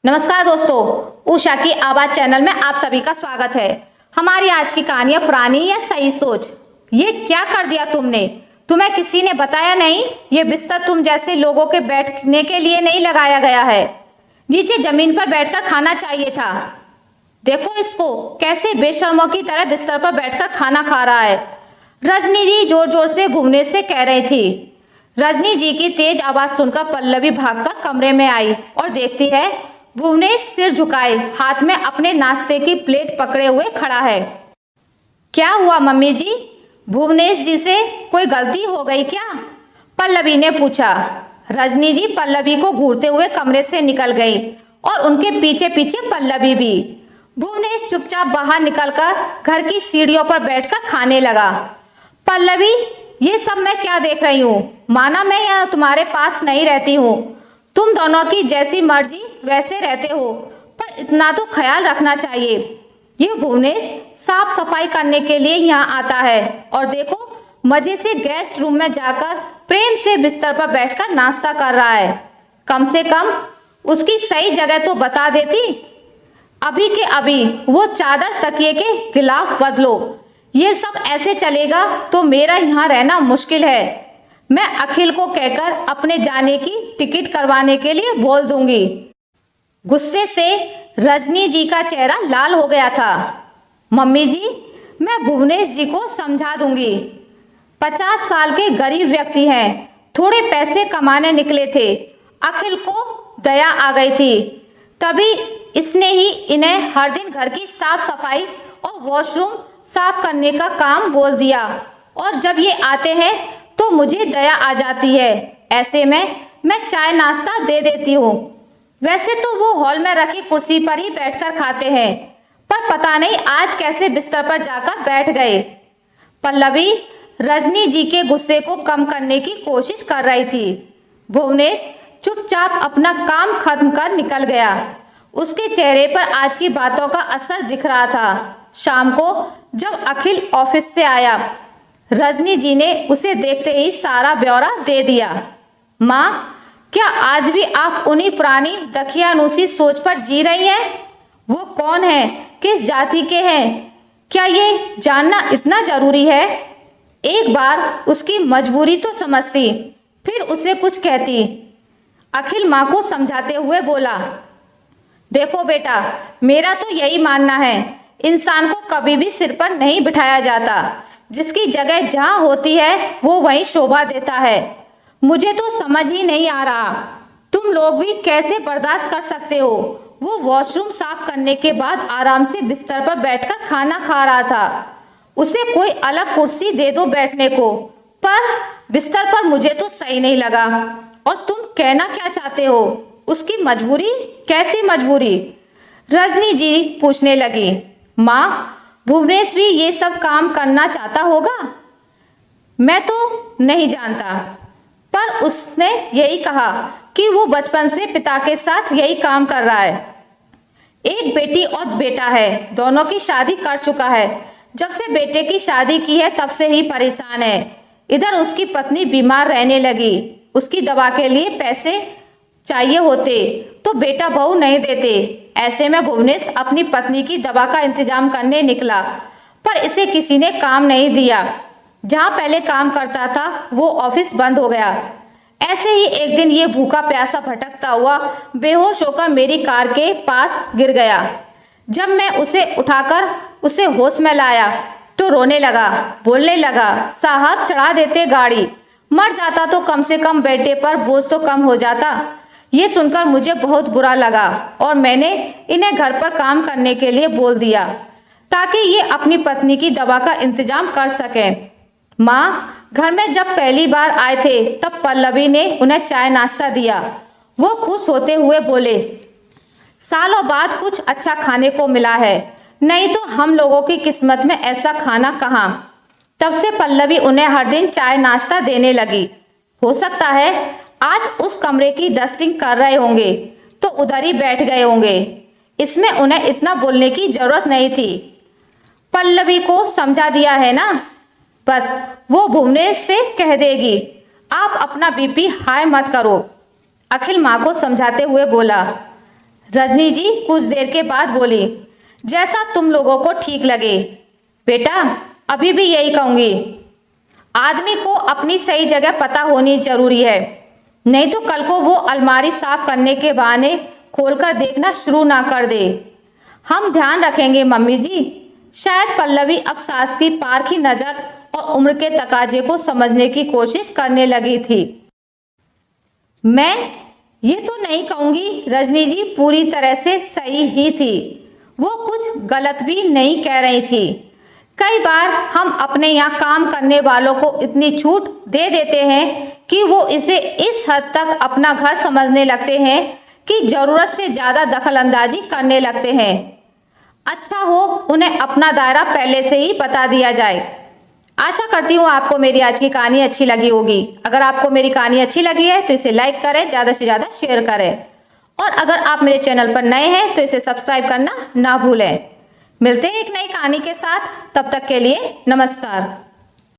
नमस्कार दोस्तों, उषा की आवाज चैनल में आप सभी का स्वागत है। हमारी आज की कहानी है पुरानी या सही सोच। ये क्या कर दिया तुमने? तुम्हें किसी ने बताया नहीं? ये बिस्तर तुम जैसे लोगों के बैठने के लिए नहीं लगाया गया है। नीचे जमीन पर बैठकर खाना चाहिए था। देखो इसको, कैसे बेशर्मों की तरह बिस्तर पर बैठकर खाना खा रहा है। रजनी जी जोर जोर से भुवनेश से कह रही थी। रजनी जी की तेज आवाज सुनकर पल्लवी भागकर कमरे में आई और देखती है भुवनेश सिर झुकाए हाथ में अपने नाश्ते की प्लेट पकड़े हुए खड़ा है। क्या हुआ मम्मी जी? भुवनेश जी से कोई गलती हो गई क्या? पल्लवी ने पूछा। रजनी जी पल्लवी को घूरते हुए कमरे से निकल गई और उनके पीछे पीछे पल्लवी भी। भुवनेश चुपचाप बाहर निकलकर घर की सीढ़ियों पर बैठकर खाने लगा। पल्लवी, ये सब मैं क्या देख रही हूँ? माना मैं यहाँ तुम्हारे पास नहीं रहती हूँ। तुम दोनों की जैसी मर्जी वैसे रहते हो, पर इतना तो ख्याल रखना चाहिए। ये भुवनेश साफ सफाई करने के लिए यहाँ आता है और देखो मजे से गेस्ट रूम में जाकर प्रेम से बिस्तर पर बैठकर नाश्ता कर रहा है। कम से कम उसकी सही जगह तो बता देती। अभी के अभी वो चादर तकिए के खिलाफ बदलो। ये सब ऐसे चलेगा तो मेरा यहाँ रहना मुश्किल है। मैं अखिल को कहकर अपने जाने की टिकट करवाने के लिए बोल दूंगी। गुस्से से रजनी जी का चेहरा लाल हो गया था। मम्मी जी, मैं भुवनेश जी को समझा दूंगी। 50 साल के गरीब व्यक्ति हैं, थोड़े पैसे कमाने निकले थे। अखिल को दया आ गई थी, तभी इसने ही इन्हें हर दिन घर की साफ सफाई और वॉशरूम साफ करने का काम बोल दिया। और जब ये आते हैं तो मुझे दया आ जाती है। ऐसे में मैं चाय नाश्ता दे देती हूँ। वैसे तो वो हॉल में रखी कुर्सी पर ही बैठकर खाते हैं, पर पता नहीं आज कैसे बिस्तर पर जाकर बैठ गए। पल्लवी रजनी जी के गुस्से को कम करने की कोशिश कर रही थी। भुवनेश चुपचाप अपना काम खत्म कर निकल गया। उसके चेहरे पर आज की बातों का असर दिख रहा था। शाम को जब अखिल ऑफिस से आया, रजनी जी ने उसे देखते ही सारा ब्यौरा दे दिया। माँ, क्या आज भी आप उन्हीं पुरानी दखियानूसी सोच पर जी रही हैं? वो कौन है, किस जाति के हैं, क्या ये जानना इतना जरूरी है? एक बार उसकी मजबूरी तो समझती, फिर उसे कुछ कहती। अखिल माँ को समझाते हुए बोला, देखो बेटा, मेरा तो यही मानना है, इंसान को कभी भी सिर पर नहीं बिठाया जाता। जिसकी जगह जहाँ होती है वो वहीं शोभा देता है। मुझे तो समझ ही नहीं आ रहा, तुम लोग भी कैसे बर्दाश्त कर सकते हो? वो वॉशरूम साफ करने के बाद आराम से बिस्तर पर बैठकर खाना खा रहा था। उसे कोई अलग कुर्सी दे दो बैठने को, पर बिस्तर पर मुझे तो सही नहीं लगा। और तुम कहना क्या चाहते हो? उसकी मजबूरी? कैसी मजबूरी? रजनी जी पूछने लगी। माँ, भुवनेश भी ये सब काम करना चाहता होगा? मैं तो नहीं जानता, पर उसने यही कहा कि वो बचपन से पिता के साथ यही काम कर रहा है। एक बेटी और बेटा है, दोनों की शादी कर चुका है। जब से बेटे की शादी की है तब से ही परेशान है। इधर उसकी पत्नी बीमार रहने लगी, उसकी दवा के लिए पैसे चाहिए होते तो बेटा बहू नहीं देते। ऐसे में भुवनेश अपनी पत्नी की दवा का इंतजाम करने निकला, पर इसे किसी ने काम नहीं दिया। जहाँ पहले काम करता था वो ऑफिस बंद हो गया। ऐसे ही एक दिन ये भूखा प्यासा भटकता हुआ बेहोश होकर मेरी कार के पास गिर गया। जब मैं उसे उठाकर उसे होश में लाया तो रोने लगा, बोलने लगा, साहब चढ़ा देते गाड़ी, मर जाता तो कम से कम बेटे पर बोझ तो कम हो जाता। ये सुनकर मुझे बहुत बुरा लगा और मैंने इन्हें घर पर काम करने के लिए बोल दिया ताकि ये अपनी पत्नी की दवा का इंतजाम कर सकें। माँ, घर में जब पहली बार आए थे तब पल्लवी ने उन्हें चाय नाश्ता दिया। वो खुश होते हुए बोले, सालों बाद कुछ अच्छा खाने को मिला है, नहीं तो हम लोगों की किस्मत में ऐसा खाना कहाँ। तब से पल्लवी उन्हें हर दिन चाय नाश्ता देने लगी। हो सकता है आज उस कमरे की डस्टिंग कर रहे होंगे तो उधर ही बैठ गए होंगे। इसमें उन्हें इतना बोलने की जरूरत नहीं थी। पल्लवी को समझा दिया है ना, बस वो भुवनेश से कह देगी, आप अपना बीपी हाई मत करो। अखिल माँ को समझाते हुए बोला, रजनी जी कुछ देर के बाद बोली, जैसा तुम लोगों को ठीक लगे। बेटा अभी भी यही कहूंगी, आदमी को अपनी सही जगह पता होनी जरूरी है, नहीं तो कल को वो अलमारी साफ करने के बहाने खोलकर देखना शुरू ना कर दे। हम ध्यान रखेंगे मम्मी जी। शायद पल्लवी अब सास की पारखी नजर और उम्र के तकाजे को समझने की कोशिश करने लगी थी। मैं ये तो नहीं कहूंगी रजनी जी पूरी तरह से सही ही थी, वो कुछ गलत भी नहीं कह रही थी। कई बार हम अपने यहाँ काम करने वालों को इतनी छूट दे देते हैं कि वो इसे इस हद तक अपना घर समझने लगते हैं कि जरूरत से ज्यादा दखल अंदाजी करने लगते हैं। अच्छा हो उन्हें अपना दायरा पहले से ही बता दिया जाए। आशा करती हूँ आपको मेरी आज की कहानी अच्छी लगी होगी। अगर आपको मेरी कहानी अच्छी लगी है तो इसे लाइक करें, ज़्यादा से ज़्यादा शेयर करें, और अगर आप मेरे चैनल पर नए हैं तो इसे सब्सक्राइब करना ना भूलें। मिलते हैं एक नई कहानी के साथ, तब तक के लिए नमस्कार।